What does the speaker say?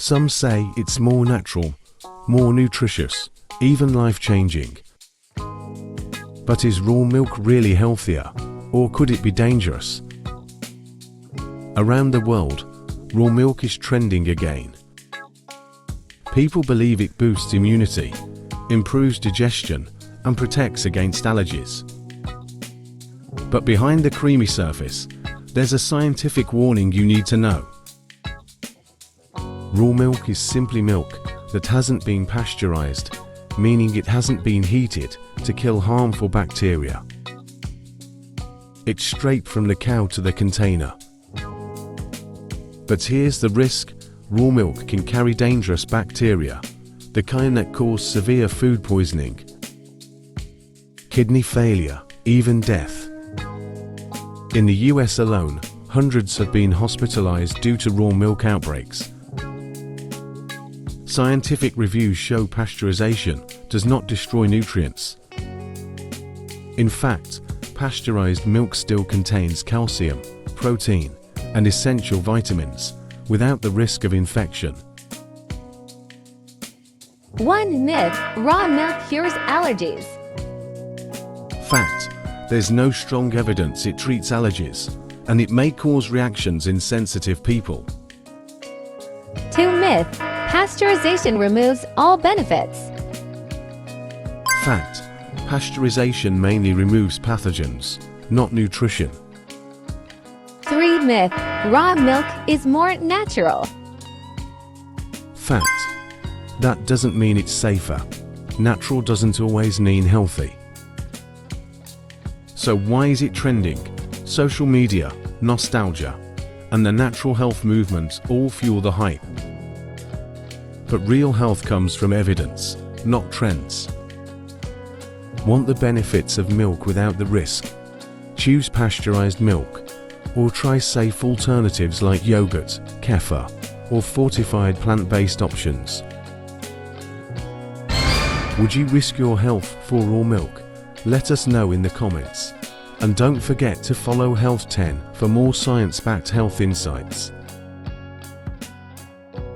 Some say it's more natural, more nutritious, even life-changing. But is raw milk really healthier, or could it be dangerous? Around the world, raw milk is trending again. People believe it boosts immunity, improves digestion, and protects against allergies. But behind the creamy surface, there's a scientific warning you need to know. Raw milk is simply milk that hasn't been pasteurized, meaning it hasn't been heated to kill harmful bacteria. It's straight from the cow to the container. But here's the risk: raw milk can carry dangerous bacteria, the kind that cause severe food poisoning, kidney failure, even death. In the US alone, hundreds have been hospitalized due to raw milk outbreaks. Scientific reviews show pasteurization does not destroy nutrients. In fact, pasteurized milk still contains calcium, protein, and essential vitamins, without the risk of infection. One myth: raw milk cures allergies. Fact: there's no strong evidence it treats allergies, and it may cause reactions in sensitive people. 2 myth: pasteurization removes all benefits. Fact: pasteurization mainly removes pathogens, not nutrition. 3 myth: raw milk is more natural. Fact: that doesn't mean it's safer. Natural doesn't always mean healthy. So why is it trending? Social media, nostalgia, and the natural health movement all fuel the hype. But real health comes from evidence, not trends. Want the benefits of milk without the risk? Choose pasteurized milk, or try safe alternatives like yogurt, kefir, or fortified plant-based options. Would you risk your health for raw milk? Let us know in the comments. And don't forget to follow Health 10 for more science-backed health insights.